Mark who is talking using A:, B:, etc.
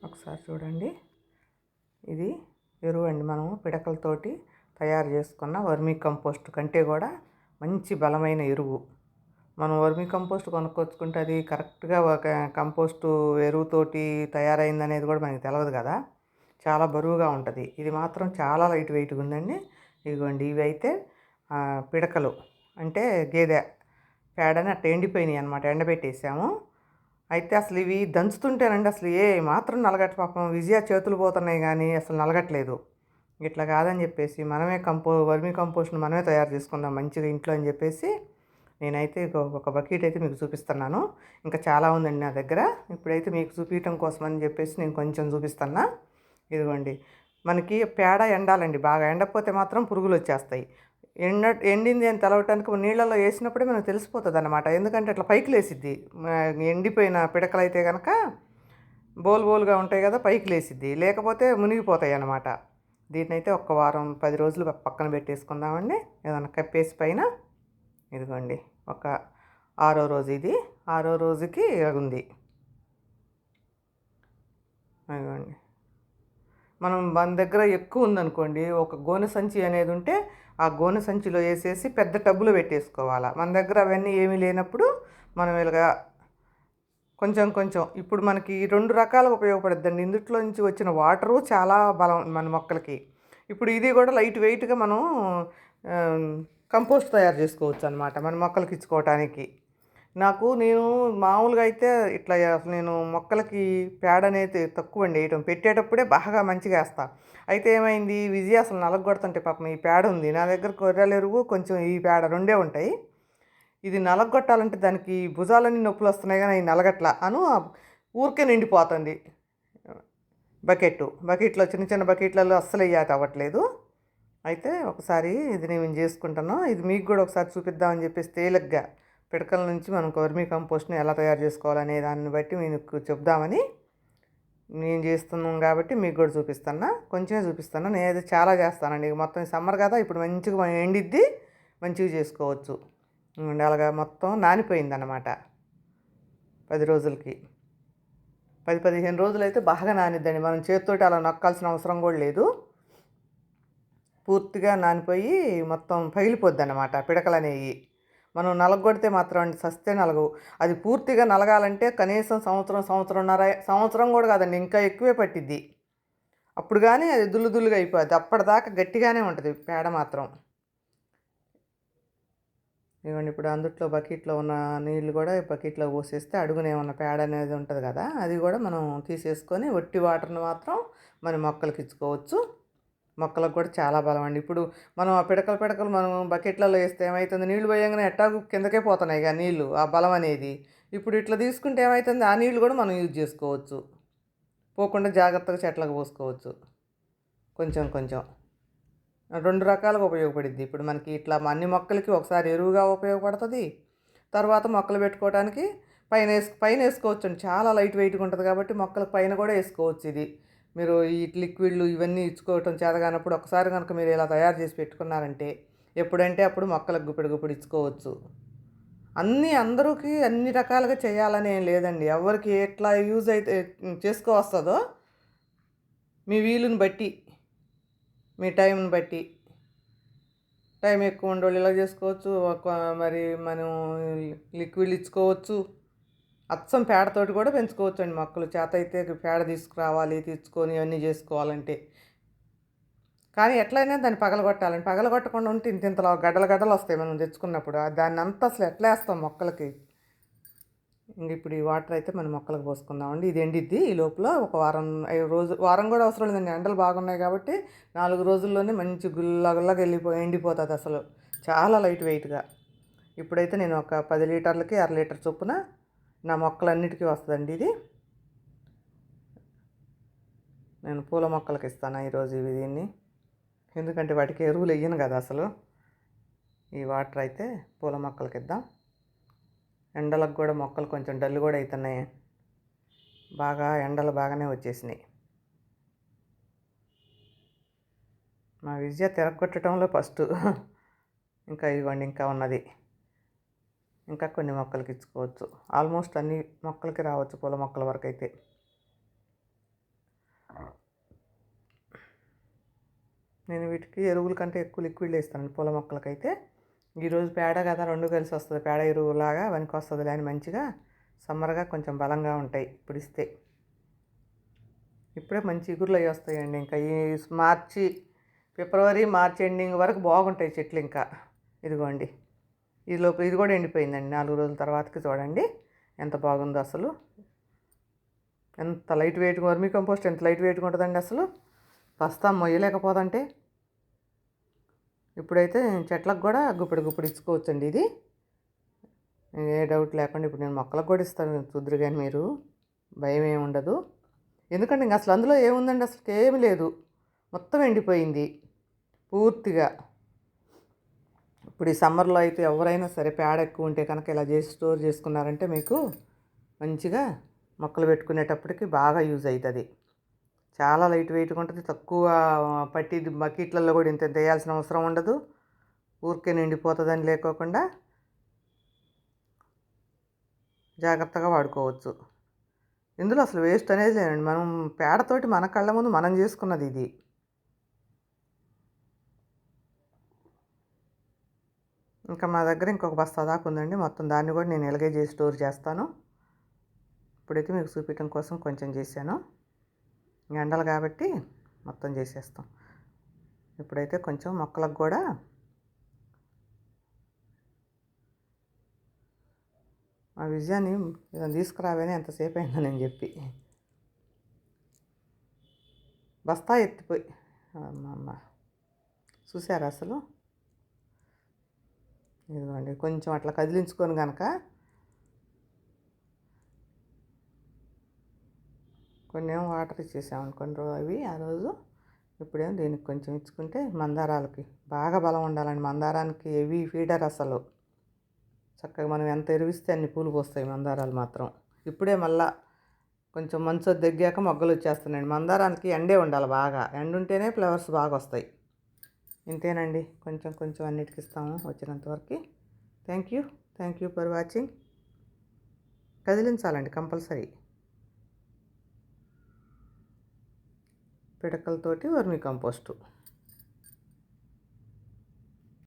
A: ఒకసారి చూడండి. ఇది ఎరువు అండి. మనము పిడకలతోటి తయారు చేసుకున్న వర్మీ కంపోస్ట్ కంటే కూడా మంచి బలమైన ఎరువు. మనం వర్మీ కంపోస్ట్ కొనుక్కొచ్చుకుంటే అది కరెక్ట్గా ఒక కంపోస్టు ఎరువుతోటి తయారైందనేది కూడా మనకి తెలియదు కదా. చాలా బరువుగా ఉంటుంది. ఇది మాత్రం చాలా లైట్ వెయిట్గా ఉందండి. ఇదిగోండి, ఇవి అయితే పిడకలు అంటే గేదె పేడని అట్లా ఎండిపోయినాయి అనమాట. ఎండబెట్టేసాము. అయితే అసలు ఇవి దంచుతుంటేనండి అసలు ఏ మాత్రం నలగట్ల. పాపం విజయ చేతులు పోతున్నాయి కానీ అసలు నలగట్లేదు. ఇట్లా కాదని చెప్పేసి మనమే వర్మీ కంపోస్ట్ని మనమే తయారు చేసుకుందాం మంచిగా ఇంట్లో అని చెప్పేసి నేనైతే ఒక బకెట్ అయితే మీకు చూపిస్తున్నాను. ఇంకా చాలా ఉందండి నా దగ్గర. ఇప్పుడైతే మీకు చూపించడం కోసం అని చెప్పేసి నేను కొంచెం చూపిస్తున్నా. ఇదిగోండి, మనకి పేడ ఎండాలండి. బాగా ఎండకపోతే మాత్రం పురుగులు వచ్చేస్తాయి. ఎండింది అని తెలవటానికి నీళ్ళలో వేసినప్పుడే మనకు తెలిసిపోతుంది అన్నమాట. ఎందుకంటే అట్లా పైకి లేసిద్ది. ఎండిపోయిన పిడకలు అయితే కనుక బోలుగా ఉంటాయి కదా, పైకి లేసిద్ది. లేకపోతే మునిగిపోతాయి అన్నమాట. దీన్నైతే ఒక వారం 10 రోజులు పక్కన పెట్టేసుకుందామండి, ఏదైనా కప్పేసి పైన. ఇదిగోండి, ఒక 6వ రోజు ఇది. 6వ రోజుకి ఉంది. ఇదిగోండి, మన దగ్గర ఎక్కువ ఉందనుకోండి, ఒక గోనె సంచి అనేది ఉంటే ఆ గోనె సంచిలో వేసేసి పెద్ద టబ్బులో పెట్టేసుకోవాలి. మన దగ్గర అవన్నీ ఏమీ లేనప్పుడు మనం ఇలాగా కొంచెం కొంచెం. ఇప్పుడు మనకి 2 రకాలుగా ఉపయోగపడుద్దండి. ఇందులో నుంచి వచ్చిన వాటరు చాలా బలం మన మొక్కలకి. ఇప్పుడు ఇది కూడా లైట్ వెయిట్గా మనం కంపోస్ట్ తయారు చేసుకోవచ్చు అనమాట మన మొక్కలకి ఇచ్చుకోవటానికి. నేను మామూలుగా అయితే ఇట్లా నేను మొక్కలకి పేడ అనేది తక్కువ అండి వేయటం. పెట్టేటప్పుడే బాగా మంచిగా వేస్తా. అయితే ఏమైంది, విజయ అసలు నలగొడుతుంటే పాపం ఈ పేడ ఉంది నా దగ్గర. గొర్రెల ఎరువు కొంచెం ఈ పేడ రెండే ఉంటాయి. ఇది నలగొట్టాలంటే దానికి భుజాలన్నీ నొప్పులు వస్తున్నాయి కానీ నలగట్ల ఊరికే నిండిపోతుంది బకెట్లో. చిన్న చిన్న బకెట్లలో అస్సలు వేయట అవ్వట్లేదు. అయితే ఒకసారి ఇది నేను చేసుకుంటాను. ఇది మీకు కూడా ఒకసారి చూపిద్దామని చెప్పేసి తేలిగ్గా పిడకల నుంచి మనం వర్మీ కంపోస్ట్ని ఎలా తయారు చేసుకోవాలనే దాన్ని బట్టి మీకు చెప్దామని నేను చేస్తున్నాం కాబట్టి మీకు కూడా చూపిస్తాను. కొంచెమే చూపిస్తాను. నేనైతే చాలా చేస్తానండి. మొత్తం సమ్మర్ కదా, ఇప్పుడు మంచిగా ఎండిద్ది, మంచిగా చేసుకోవచ్చు. అలాగా మొత్తం నానిపోయిందన్నమాట 10 రోజులకి. 10-15 రోజులు అయితే బాగా నానిద్దండి. మనం చేతితోటి అలా నొక్కాల్సిన అవసరం కూడా లేదు. పూర్తిగా నానిపోయి మొత్తం పగిలిపోద్ది అన్నమాట పిడకలు అనేవి. మనం నలగొడితే మాత్రం సస్తే నలగవు. అది పూర్తిగా నలగాలంటే కనీసం సంవత్సరం కూడా కాదండి, ఇంకా ఎక్కువే పట్టిద్ది. అప్పుడు కానీ అది దుల్లుగా అయిపోద్ది. అప్పటిదాకా గట్టిగానే ఉంటుంది పేడ మాత్రం. ఇవ్వండి, ఇప్పుడు అందుట్లో బకెట్లో ఉన్న నీళ్ళు కూడా బకెట్లో పోసేస్తే అడుగునే ఉన్న పేడ అనేది ఉంటుంది కదా, అది కూడా మనం తీసేసుకొని ఒట్టి వాటర్ని మాత్రం మన మొక్కలకి ఇచ్చుకోవచ్చు. మొక్కలకు కూడా చాలా బలం అండి. ఇప్పుడు మనం ఆ పిడకలు మనం బకెట్లలో వేస్తే ఏమవుతుంది, నీళ్ళు పోయంగానే ఎట్టాగు కిందకే పోతున్నాయి కదా నీళ్ళు, ఆ బలం అనేది. ఇప్పుడు ఇట్లా తీసుకుంటే ఏమవుతుంది, ఆ నీళ్ళు కూడా మనం యూజ్ చేసుకోవచ్చు. పోకుండా జాగ్రత్తగా చెట్లకు పోసుకోవచ్చు. కొంచెం కొంచెం 2 రకాలుగా ఉపయోగపడుద్ది. ఇప్పుడు మనకి ఇట్లా అన్ని మొక్కలకి ఒకసారి ఎరువుగా ఉపయోగపడుతుంది. తర్వాత మొక్కలు పెట్టుకోవడానికి పైన వేసుకోవచ్చు అండి. చాలా లైట్ వెయిట్గా ఉంటుంది కాబట్టి మొక్కలకు పైన కూడా వేసుకోవచ్చు. ఇది మీరు ఈ లిక్విడ్లు ఇవన్నీ ఇచ్చుకోవటం చేతగానప్పుడు ఒకసారి కనుక మీరు ఇలా తయారు చేసి పెట్టుకున్నారంటే ఎప్పుడంటే అప్పుడు మొక్కలకు గుప్పెడు ఇచ్చుకోవచ్చు. అందరికీ అన్ని రకాలుగా చేయాలని ఏం లేదండి. ఎవరికి ఎట్లా యూజ్ అయితే చేసుకోవస్తుందో మీ వీలుని బట్టి, మీ టైంని బట్టి. టైం ఎక్కువ ఉండేవాళ్ళు ఇలా చేసుకోవచ్చు. మరి మనం లిక్విడ్లు ఇచ్చుకోవచ్చు. అచ్చం పేడతోటి కూడా పెంచుకోవచ్చు అండి మొక్కలు. చేత అయితే పేడ తీసుకురావాలి, తెచ్చుకొని అన్నీ చేసుకోవాలంటే. కానీ ఎట్లయినా దాన్ని పగలగొట్టాలండి. పగలగొట్టకుండా ఉంటే ఇంతలో గడ్డలు వస్తాయి మనం తెచ్చుకున్నప్పుడు. దాన్ని అంతా అసలు ఎట్లా వేస్తాం మొక్కలకి. ఇంక ఇప్పుడు ఈ వాటర్ అయితే మనం మొక్కలకు పోసుకుందామండి. ఇది ఎండిద్ది. ఈ లోపల ఒక వారం కూడా అవసరం లేదండి. ఎండలు బాగున్నాయి కాబట్టి 4 రోజుల్లోనే మంచి గుల్లగా ఎండిపోతుంది అసలు. చాలా లైట్ వెయిట్గా. ఇప్పుడైతే నేను ఒక 10 లీటర్లకి 1/2 లీటర్ చొప్పున నా మొక్కలన్నిటికీ వస్తుందండి ఇది. నేను పూల మొక్కలకి ఇస్తాను ఈరోజు దీన్ని. ఎందుకంటే వాటికి ఎరువులు వేయను కదా అసలు. ఈ వాటర్ అయితే పూల మొక్కలకి ఇద్దాం. ఎండలకు కూడా మొక్కలు కొంచెం డల్లు కూడా అవుతున్నాయి. ఎండలు బాగానే వచ్చేసినాయి. మా విజయ తిరగొట్టడంలో ఫస్ట్. ఇంకా ఇవ్వండి, ఇంకా ఉన్నది. ఇంకా కొన్ని మొక్కలకి ఇచ్చుకోవచ్చు. ఆల్మోస్ట్ అన్ని మొక్కలకి రావచ్చు పూల మొక్కల వరకు అయితే. నేను వీటికి ఎరువుల కంటే ఎక్కువ లిక్విడ్ వేస్తాను పూల మొక్కలకైతే. ఈరోజు పేడ కదా 2 కలిసి వస్తుంది, పేడ ఎరువులాగా వస్తదిలే అని మంచిగా సమ్మర్గా కొంచెం బలంగా ఉంటాయి ఇప్పుడు ఇస్తే. ఇప్పుడే మంచి ఇగుర్లు అవి వస్తాయండి. ఇంకా ఈ మార్చి, ఫిబ్రవరి, మార్చి ఎండింగ్ వరకు బాగుంటాయి చెట్లు. ఇంకా ఇదిగోండి, ఈలోపు ఇది కూడా ఎండిపోయిందండి. 4 రోజుల తర్వాతకి చూడండి ఎంత బాగుందో అసలు. ఎంత లైట్ వెయిట్గా, వర్మీ కంపోస్ట్ ఎంత లైట్ వెయిట్గా ఉంటుందండి అసలు, బస్తా మొయ్యలేకపోదంటే. ఇప్పుడైతే చెట్లకు కూడా గుప్పిడి ఇచ్చుకోవచ్చండి ఇది, ఏ డౌట్ లేకుండా. ఇప్పుడు నేను మొక్కలకు కూడా ఇస్తాను చూద్దరు కానీ మీరు, భయం ఏమి ఉండదు. ఎందుకంటే ఇంక అసలు అందులో ఏముందండి, అసలు ఏమి లేదు, మొత్తం ఎండిపోయింది పూర్తిగా. ఇప్పుడు ఈ సమ్మర్లో అయితే ఎవరైనా సరే పేడ ఎక్కువ ఉంటే కనుక ఇలా చేసి స్టోర్ చేసుకున్నారంటే మీకు మంచిగా మొక్కలు పెట్టుకునేటప్పటికి బాగా యూజ్ అవుతుంది. చాలా లైట్ వెయిట్గా ఉంటుంది, తక్కువ పట్టి బకెట్లలో కూడా ఇంత వేయాల్సిన అవసరం ఉండదు. ఊరికే నిండిపోతుందని లేకోకుండా జాగ్రత్తగా వాడుకోవచ్చు. ఇందులో అసలు వేస్ట్ అనేది లేదండి. మనం పేడతోటి మన కళ్ళ ముందు మనం చేసుకున్నది ఇది. ఇంకా మా దగ్గర ఇంకొక బస్తా దాకా ఉందండి, మొత్తం దాన్ని కూడా నేను ఇలాగే చేసి స్టోర్ చేస్తాను. ఇప్పుడైతే మీకు చూపించడం కోసం కొంచెం చేశాను, ఎండలు కాబట్టి మొత్తం చేసేస్తాం. ఇప్పుడైతే కొంచెం మొక్కలకు కూడా ఆ విజయాన్ని తీసుకురావని ఎంతసేపు అయిందో నేను చెప్పి. బస్తా ఎత్తిపోయి అమ్మ చూసారా అసలు. ఇదిగోండి కొంచెం అట్లా కదిలించుకొని కనుక కొన్ని ఏమో వాటర్ ఇచ్చేసామనుకోండి అవి ఆ రోజు. ఇప్పుడేమో దీనికి కొంచెం ఇచ్చుకుంటే మందారాలకి బాగా బలం ఉండాలండి. మందారానికి హెవీ ఫీడర్ అసలు. చక్కగా మనం ఎంత ఎరువిస్తే అన్ని పూలు పోస్తాయి మందారాలు మాత్రం. ఇప్పుడే మళ్ళా కొంచెం మంచు దగ్గాక మొగ్గలు వచ్చేస్తున్నాయండి. మందారానికి ఎండే ఉండాలి, బాగా ఎండ ఉంటేనే ఫ్లవర్స్ బాగా వస్తాయి. ఇంతేనండి, కొంచెం అన్నిటికి ఇస్తాము వచ్చినంతవరకు. Thank you for watching. కదిలించాలండి కంపల్సరీ. పిడకలతోటి వర్మీ కంపోస్టు.